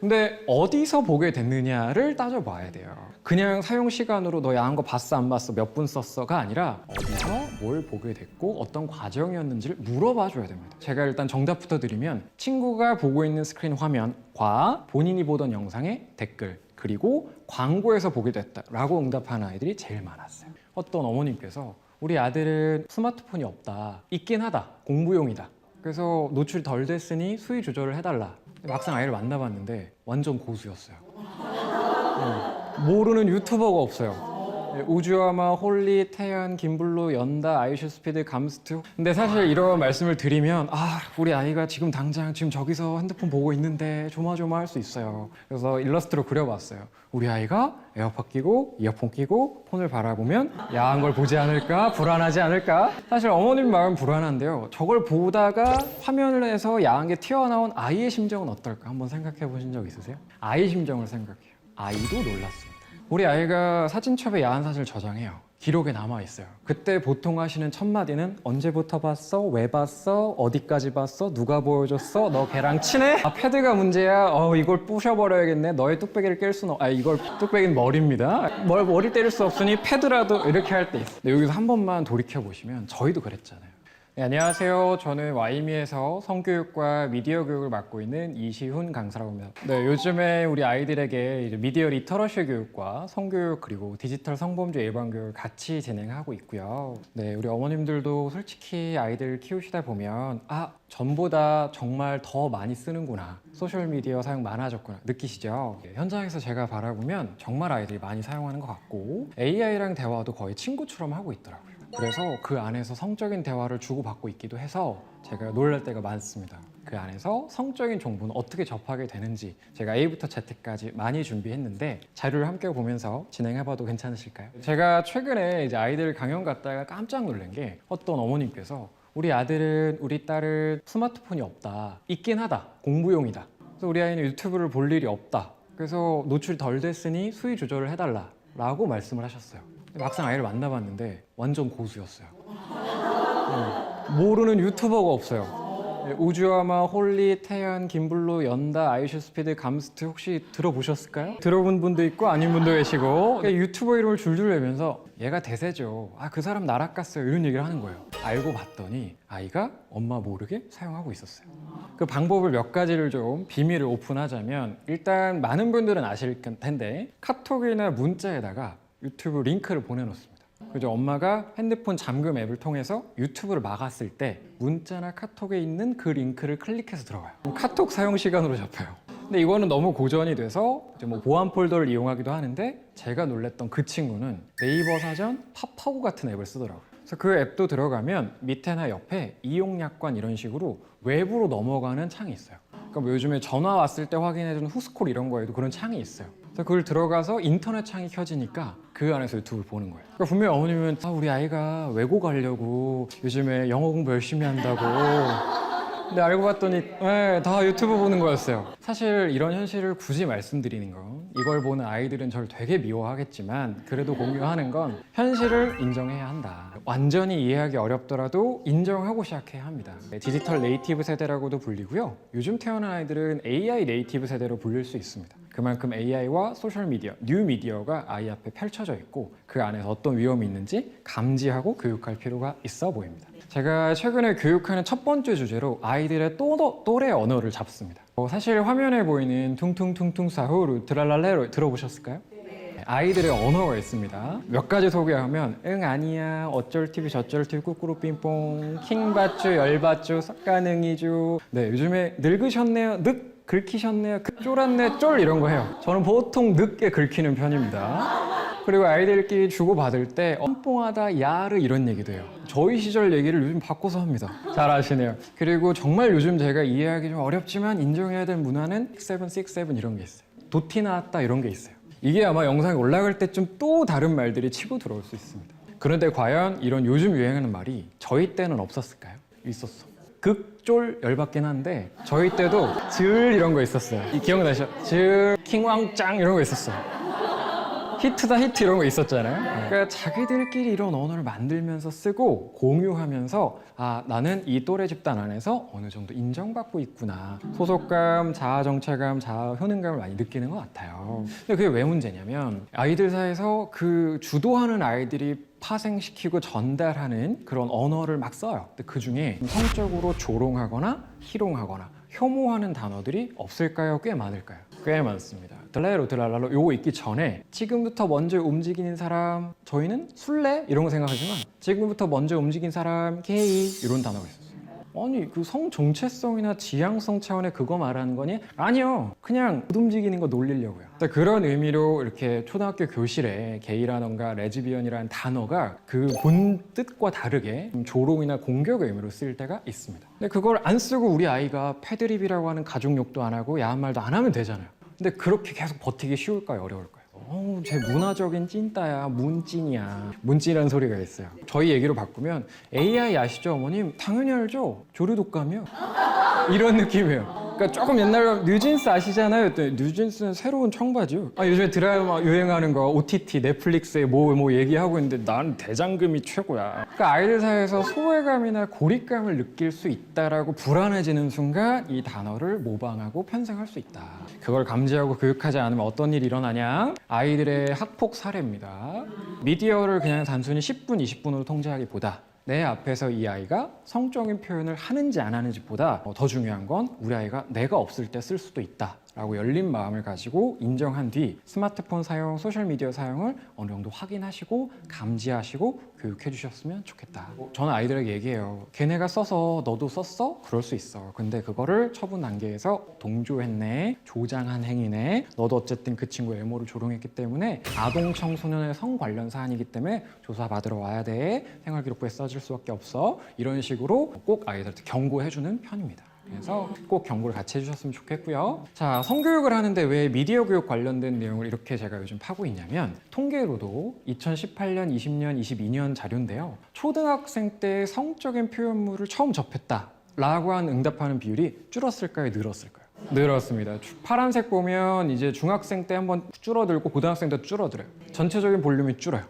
근데 어디서 보게 됐느냐를 따져봐야 돼요. 그냥 사용 시간으로 너 야한 거 봤어 안 봤어 몇 분 썼어가 아니라 어디서 뭘 보게 됐고 어떤 과정이었는지를 물어봐 줘야 됩니다. 제가 일단 정답부터 드리면 친구가 보고 있는 스크린 화면과 본인이 보던 영상의 댓글 그리고 광고에서 보게 됐다라고 응답하는 아이들이 제일 많았어요. 어떤 어머님께서 우리 아들은 스마트폰이 없다, 있긴 하다, 공부용이다. 그래서 노출이 덜 됐으니 수위 조절을 해달라. 막상 아이를 만나봤는데 완전 고수였어요. 모르는 유튜버가 없어요. 우주아마, 홀리, 태연, 김블루, 연다, 아이슈스피드, 감스트. 근데 사실 이런 말씀을 드리면 우리 아이가 지금 당장 지금 저기서 핸드폰 보고 있는데 조마조마할 수 있어요. 그래서 일러스트로 그려봤어요. 우리 아이가 에어팟 끼고 이어폰 끼고 폰을 바라보면 야한 걸 보지 않을까? 불안하지 않을까? 사실 어머님 마음 불안한데요. 저걸 보다가 화면에서 야한 게 튀어나온 아이의 심정은 어떨까? 한번 생각해 보신 적 있으세요? 아이 심정을 생각해요. 아이도 놀랐습니다. 우리 아이가 사진첩에 야한 사진을 저장해요. 기록에 남아있어요. 그때 보통 하시는 첫 마디는 언제부터 봤어? 왜 봤어? 어디까지 봤어? 누가 보여줬어? 너 걔랑 친해? 패드가 문제야? 이걸 부셔버려야겠네. 너의 뚝배기를 깰 수는 이걸 뚝배기는 머리입니다. 머리 때릴 수 없으니 패드라도 이렇게 할 때 있어. 근데 여기서 한 번만 돌이켜보시면 저희도 그랬잖아요. 네, 안녕하세요. 저는 와이미에서 성교육과 미디어 교육을 맡고 있는 이시훈 강사라고 합니다. 네, 요즘에 우리 아이들에게 이제 미디어 리터러시 교육과 성교육 그리고 디지털 성범죄 예방 교육을 같이 진행하고 있고요. 네, 우리 어머님들도 솔직히 아이들 키우시다 보면 전보다 정말 더 많이 쓰는구나. 소셜미디어 사용 많아졌구나. 느끼시죠? 현장에서 제가 바라보면 정말 아이들이 많이 사용하는 것 같고 AI랑 대화도 거의 친구처럼 하고 있더라고요. 그래서 그 안에서 성적인 대화를 주고받고 있기도 해서 제가 놀랄 때가 많습니다. 그 안에서 성적인 정보는 어떻게 접하게 되는지 제가 A부터 Z까지 많이 준비했는데 자료를 함께 보면서 진행해봐도 괜찮으실까요? 제가 최근에 이제 아이들 강연 갔다가 깜짝 놀란 게 어떤 어머님께서 우리 아들은 우리 딸은 스마트폰이 없다, 있긴 하다, 공부용이다. 그래서 우리 아이는 유튜브를 볼 일이 없다. 그래서 노출이 덜 됐으니 수위 조절을 해달라 라고 말씀을 하셨어요. 막상 아이를 만나봤는데 완전 고수였어요. 모르는 유튜버가 없어요. 우주아마, 홀리, 태연, 김블루, 연다, 아이슈스피드, 감스트 혹시 들어보셨을까요? 들어본 분도 있고 아닌 분도 계시고 유튜버 이름을 줄줄 외면서 얘가 대세죠. 그 사람 나락 갔어요. 이런 얘기를 하는 거예요. 알고 봤더니 아이가 엄마 모르게 사용하고 있었어요. 그 방법을 몇 가지를 좀 비밀을 오픈하자면 일단 많은 분들은 아실 텐데 카톡이나 문자에다가 유튜브 링크를 보내놓습니다. 그죠? 엄마가 핸드폰 잠금 앱을 통해서 유튜브를 막았을 때 문자나 카톡에 있는 그 링크를 클릭해서 들어가요. 카톡 사용 시간으로 잡혀요. 근데 이거는 너무 고전이 돼서 이제 보안 폴더를 이용하기도 하는데 제가 놀랬던 그 친구는 네이버 사전, 팝하고 같은 앱을 쓰더라고요. 그래서 그 앱도 들어가면 밑에나 옆에 이용약관 이런 식으로 외부로 넘어가는 창이 있어요. 그러니까 요즘에 전화 왔을 때 확인해주는 후스콜 이런 거에도 그런 창이 있어요. 그래서 그걸 들어가서 인터넷 창이 켜지니까 그 안에서 유튜브를 보는 거예요. 그러니까 분명히 어머님은 우리 아이가 외고 가려고 요즘에 영어 공부 열심히 한다고. 근데 알고 봤더니 다 유튜브 보는 거였어요. 사실 이런 현실을 굳이 말씀드리는 건 이걸 보는 아이들은 저를 되게 미워하겠지만 그래도 공유하는 건 현실을 인정해야 한다. 완전히 이해하기 어렵더라도 인정하고 시작해야 합니다. 디지털 네이티브 세대라고도 불리고요. 요즘 태어난 아이들은 AI 네이티브 세대로 불릴 수 있습니다. 그만큼 AI와 소셜미디어, 뉴미디어가 아이 앞에 펼쳐져 있고 그 안에서 어떤 위험이 있는지 감지하고 교육할 필요가 있어 보입니다. 제가 최근에 교육하는 첫 번째 주제로 아이들의 또래 언어를 잡습니다. 사실 화면에 보이는 퉁퉁퉁퉁 사후루 드랄랄레로 들어보셨을까요? 아이들의 언어가 있습니다. 몇 가지 소개하면 응 아니야 어쩔 TV 저쩔 TV 꾸꾸루 삥뽕 킹받쥬 열받쥬 썩가능이쥬. 네, 요즘에 늙으셨네요 늑 긁히셨네요 쫄았네 쫄 이런 거 해요. 저는 보통 늑게 긁히는 편입니다. 그리고 아이들끼리 주고받을 때 뻔뽕하다 야르 이런 얘기도 해요. 저희 시절 얘기를 요즘 바꿔서 합니다. 잘 아시네요. 그리고 정말 요즘 제가 이해하기 좀 어렵지만 인정해야 될 문화는 6767 이런 게 있어요. 도티 나왔다 이런 게 있어요. 이게 아마 영상이 올라갈 때쯤 또 다른 말들이 치고 들어올 수 있습니다. 그런데 과연 이런 요즘 유행하는 말이 저희 때는 없었을까요? 있었어. 극쫄 열받긴 한데 저희 때도 질 이런 거 있었어요. 기억나시죠? 질 킹왕짱 이런 거 있었어요. 히트다 히트 이런 거 있었잖아요. 그러니까 자기들끼리 이런 언어를 만들면서 쓰고 공유하면서 아 나는 이 또래 집단 안에서 어느 정도 인정받고 있구나. 소속감, 자아 정체감, 자아 효능감을 많이 느끼는 것 같아요. 근데 그게 왜 문제냐면 아이들 사이에서 그 주도하는 아이들이 파생시키고 전달하는 그런 언어를 막 써요. 근데 그 중에 성적으로 조롱하거나 희롱하거나 혐오하는 단어들이 없을까요? 꽤 많을까요? 꽤 많습니다. 들라이로 들랄랄로 요거 있기 전에 지금부터 먼저 움직이는 사람 저희는 술래? 이런 거 생각하지만 지금부터 먼저 움직인 사람 게이 이런 단어가 있었어요. 아니 그 성 정체성이나 지향성 차원의 그거 말하는 거니? 아니요. 그냥 못 움직이는 거 놀리려고요. 그런 의미로 이렇게 초등학교 교실에 게이라던가 레즈비언이라는 단어가 그 본 뜻과 다르게 좀 조롱이나 공격의 의미로 쓰일 때가 있습니다. 근데 그걸 안 쓰고 우리 아이가 패드립이라고 하는 가족욕도 안 하고 야한 말도 안 하면 되잖아요. 근데 그렇게 계속 버티기 쉬울까요? 어려울까요? 제 문화적인 찐따야, 문찐이야. 문찐이라는 소리가 있어요. 저희 얘기로 바꾸면 AI 아시죠, 어머님? 당연히 알죠. 조류독감이요. 이런 느낌이에요. 그러니까 조금 옛날 뉴진스 아시잖아요. 뉴진스는 새로운 청바지요. 요즘에 드라마 유행하는 거 OTT, 넷플릭스에 뭐 얘기하고 있는데 난 대장금이 최고야. 그러니까 아이들 사이에서 소외감이나 고립감을 느낄 수 있다라고 불안해지는 순간 이 단어를 모방하고 편승할 수 있다. 그걸 감지하고 교육하지 않으면 어떤 일이 일어나냐? 아이들의 학폭 사례입니다. 미디어를 그냥 단순히 10분, 20분으로 통제하기보다 내 앞에서 이 아이가 성적인 표현을 하는지 안 하는지 보다 더 중요한 건 우리 아이가 내가 없을 때 쓸 수도 있다 라고 열린 마음을 가지고 인정한 뒤 스마트폰 사용, 소셜미디어 사용을 어느 정도 확인하시고 감지하시고 교육해 주셨으면 좋겠다. 저는 아이들에게 얘기해요. 걔네가 써서 너도 썼어? 그럴 수 있어. 근데 그거를 처분 단계에서 동조했네, 조장한 행위네, 너도 어쨌든 그 친구의 외모를 조롱했기 때문에 아동 청소년의 성 관련 사안이기 때문에 조사받으러 와야 돼. 생활기록부에 써줄 수밖에 없어. 이런 식으로 꼭 아이들한테 경고해주는 편입니다. 그래서 꼭 경고를 같이 해주셨으면 좋겠고요. 자, 성교육을 하는데 왜 미디어 교육 관련된 내용을 이렇게 제가 요즘 파고 있냐면 통계로도 2018년, 20년, 22년 자료인데요. 초등학생 때 성적인 표현물을 처음 접했다라고 한 응답하는 비율이 줄었을까요? 늘었을까요? 늘었습니다. 파란색 보면 이제 중학생 때 한번 줄어들고 고등학생 때 줄어들어요. 전체적인 볼륨이 줄어요.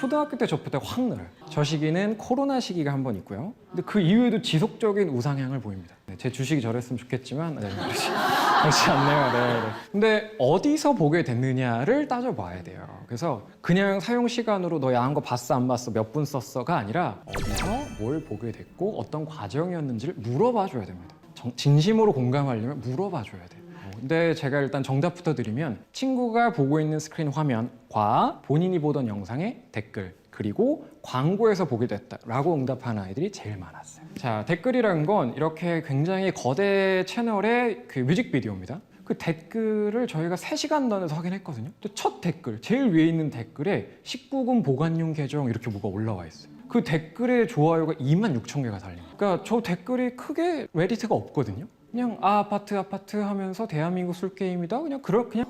초등학교 때 접할 때 확 늘어요. 저 시기는 코로나 시기가 한 번 있고요. 근데 그 이후에도 지속적인 우상향을 보입니다. 제 주식이 저랬으면 좋겠지만 그렇지 않네요. 네. 근데 어디서 보게 됐느냐를 따져봐야 돼요. 그래서 그냥 사용 시간으로 너 야한 거 봤어 안 봤어 몇 분 썼어가 아니라 어디서 뭘 보게 됐고 어떤 과정이었는지를 물어봐 줘야 됩니다. 진심으로 공감하려면 물어봐 줘야 돼요. 근데 제가 일단 정답부터 드리면 친구가 보고 있는 스크린 화면과 본인이 보던 영상의 댓글 그리고 광고에서 보게 됐다라고 응답하는 아이들이 제일 많았어요. 자, 댓글이라는 건 이렇게 굉장히 거대 채널의 그 뮤직비디오입니다. 그 댓글을 저희가 3시간 단에서 확인했거든요. 또 첫 댓글, 제일 위에 있는 댓글에 19금 보관용 계정 이렇게 뭐가 올라와 있어요. 그 댓글에 좋아요가 26,000개가 달립니다. 그러니까 저 댓글이 크게 레디트가 없거든요. 그냥 아파트 하면서 대한민국 술게임이다 그냥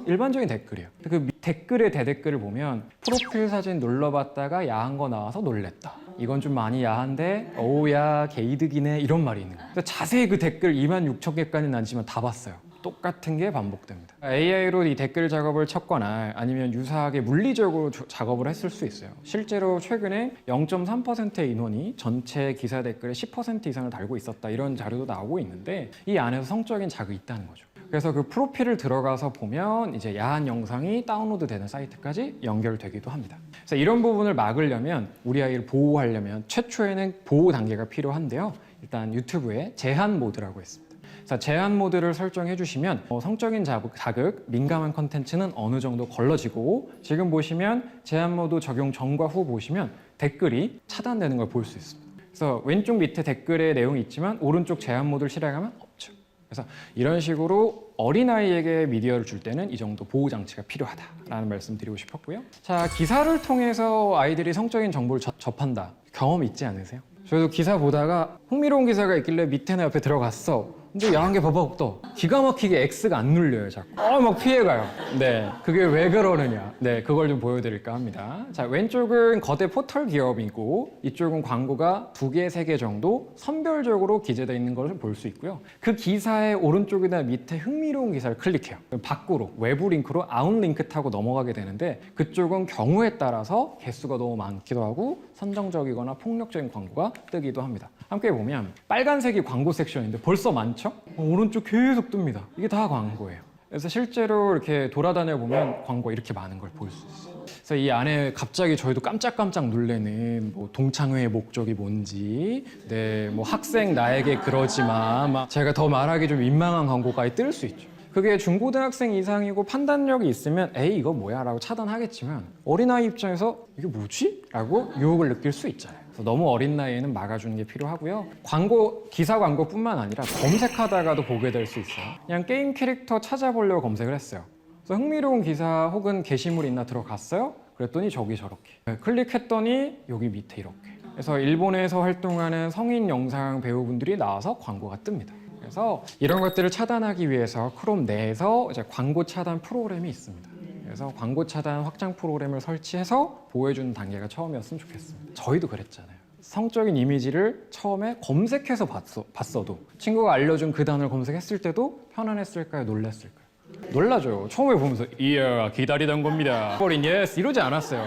일반적인 댓글이에요. 그 댓글의 대댓글을 보면 프로필 사진 눌러봤다가 야한 거 나와서 놀랬다. 이건 좀 많이 야한데 어우야 개이득이네 이런 말이 있는 거예요. 자세히 그 댓글 26,000개까지는 아니지만 다 봤어요. 똑같은 게 반복됩니다. AI로 이 댓글 작업을 쳤거나 아니면 유사하게 물리적으로 작업을 했을 수 있어요. 실제로 최근에 0.3%의 인원이 전체 기사 댓글의 10% 이상을 달고 있었다 이런 자료도 나오고 있는데 이 안에서 성적인 자극이 있다는 거죠. 그래서 그 프로필을 들어가서 보면 이제 야한 영상이 다운로드 되는 사이트까지 연결되기도 합니다. 그래서 이런 부분을 막으려면 우리 아이를 보호하려면 최초에는 보호 단계가 필요한데요. 일단 유튜브에 제한 모드라고 있습니다. 자, 제한 모드를 설정해 주시면 성적인 자극, 민감한 컨텐츠는 어느 정도 걸러지고 지금 보시면 제한 모드 적용 전과 후 보시면 댓글이 차단되는 걸 볼 수 있습니다. 그래서 왼쪽 밑에 댓글의 내용이 있지만 오른쪽 제한 모드를 실행하면 없죠. 그래서 이런 식으로 어린아이에게 미디어를 줄 때는 이 정도 보호 장치가 필요하다라는 말씀 드리고 싶었고요. 자, 기사를 통해서 아이들이 성적인 정보를 접한다. 경험 있지 않으세요? 저도 기사 보다가 흥미로운 기사가 있길래 밑에나 옆에 들어갔어. 근데 야한 게 봐봐 또 기가 막히게 X가 안 눌려요 자꾸. 막 피해가요. 네, 그게 왜 그러느냐. 네, 그걸 좀 보여드릴까 합니다. 자, 왼쪽은 거대 포털 기업이고 이쪽은 광고가 2개, 3개 정도 선별적으로 기재되어 있는 것을 볼 수 있고요. 그 기사의 오른쪽이나 밑에 흥미로운 기사를 클릭해요. 그럼 밖으로 외부 링크로 아웃링크 타고 넘어가게 되는데 그쪽은 경우에 따라서 개수가 너무 많기도 하고 선정적이거나 폭력적인 광고가 뜨기도 합니다. 함께 보면 빨간색이 광고 섹션인데 벌써 많죠? 오른쪽 계속 뜹니다. 이게 다 광고예요. 그래서 실제로 이렇게 돌아다녀 보면 광고 이렇게 많은 걸 볼 수 있어요. 그래서 이 안에 갑자기 저희도 깜짝깜짝 놀래는 뭐 동창회의 목적이 뭔지, 네, 뭐 학생 나에게 그러지 마, 막 제가 더 말하기 좀 민망한 광고가 뜰 수 있죠. 그게 중고등학생 이상이고 판단력이 있으면 에이 이거 뭐야 라고 차단하겠지만 어린아이 입장에서 이게 뭐지? 라고 유혹을 느낄 수 있잖아요. 그래서 너무 어린 나이에는 막아주는 게 필요하고요. 광고, 기사 광고뿐만 아니라 검색하다가도 보게 될 수 있어요. 그냥 게임 캐릭터 찾아보려고 검색을 했어요. 그래서 흥미로운 기사 혹은 게시물이 있나 들어갔어요. 그랬더니 저기 저렇게. 네, 클릭했더니 여기 밑에 이렇게. 그래서 일본에서 활동하는 성인 영상 배우분들이 나와서 광고가 뜹니다. 그래서 이런 것들을 차단하기 위해서 크롬 내에서 이제 광고 차단 프로그램이 있습니다. 그래서 광고 차단 확장 프로그램을 설치해서 보호해주는 단계가 처음이었으면 좋겠습니다. 저희도 그랬잖아요. 성적인 이미지를 처음에 검색해서 봤어도 친구가 알려준 그 단어를 검색했을 때도 편안했을까요? 놀랐을까요? 놀라죠. 처음에 보면서 이야 기다리던 겁니다. 버린 예스 이러지 않았어요.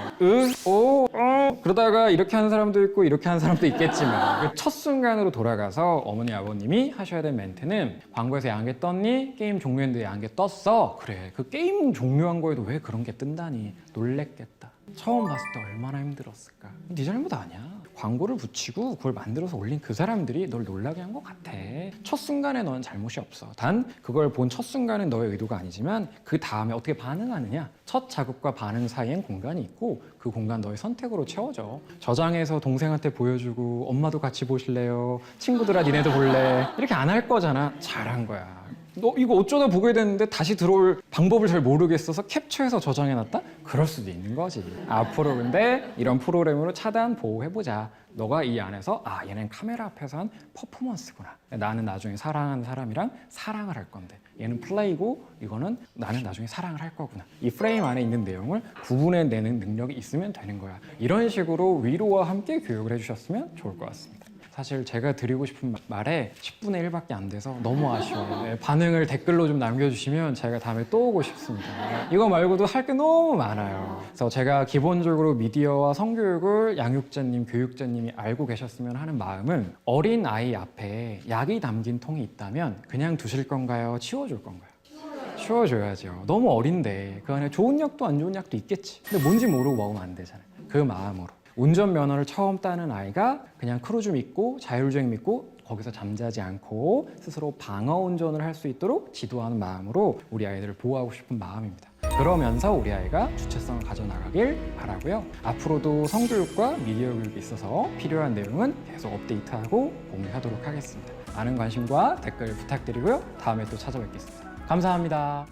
그러다가 이렇게 하는 사람도 있고 이렇게 하는 사람도 있겠지만 첫 순간으로 돌아가서 어머니 아버님이 하셔야 될 멘트는 광고에서 야한 게 떴니? 게임 종료했는데 야한 게 떴어. 그래 그 게임 종료한 거에도 왜 그런 게 뜬다니 놀랬겠다. 처음 봤을 때 얼마나 힘들었을까. 네 잘못 아니야. 광고를 붙이고 그걸 만들어서 올린 그 사람들이 널 놀라게 한 것 같아. 첫 순간에 너는 잘못이 없어. 단 그걸 본 첫 순간은 너의 의도가 아니지만 그 다음에 어떻게 반응하느냐. 첫 자극과 반응 사이엔 공간이 있고 그 공간 너의 선택으로 채워져. 저장해서 동생한테 보여주고 엄마도 같이 보실래요? 친구들아 니네도 볼래? 이렇게 안 할 거잖아. 잘한 거야. 너 이거 어쩌다 보게 됐는데 다시 들어올 방법을 잘 모르겠어서 캡처해서 저장해놨다? 그럴 수도 있는 거지. 앞으로 근데 이런 프로그램으로 차단 보호해보자. 너가 이 안에서 아 얘는 카메라 앞에서 한 퍼포먼스구나. 나는 나중에 사랑하는 사람이랑 사랑을 할 건데 얘는 플레이고 이거는 나는 나중에 사랑을 할 거구나. 이 프레임 안에 있는 내용을 구분해내는 능력이 있으면 되는 거야. 이런 식으로 위로와 함께 교육을 해주셨으면 좋을 것 같습니다. 사실 제가 드리고 싶은 말에 10분의 1밖에 안 돼서 너무 아쉬워요. 네, 반응을 댓글로 좀 남겨주시면 제가 다음에 또 오고 싶습니다. 이거 말고도 할 게 너무 많아요. 그래서 제가 기본적으로 미디어와 성교육을 양육자님, 교육자님이 알고 계셨으면 하는 마음은 어린 아이 앞에 약이 담긴 통이 있다면 그냥 두실 건가요? 치워줄 건가요? 치워줘야죠. 너무 어린데 그 안에 좋은 약도 안 좋은 약도 있겠지. 근데 뭔지 모르고 먹으면 안 되잖아요. 그 마음으로. 운전면허를 처음 따는 아이가 그냥 크루즈 믿고 자율주행 믿고 거기서 잠자지 않고 스스로 방어 운전을 할 수 있도록 지도하는 마음으로 우리 아이들을 보호하고 싶은 마음입니다. 그러면서 우리 아이가 주체성을 가져나가길 바라고요. 앞으로도 성교육과 미디어 교육에 있어서 필요한 내용은 계속 업데이트하고 공유하도록 하겠습니다. 많은 관심과 댓글 부탁드리고요. 다음에 또 찾아뵙겠습니다. 감사합니다.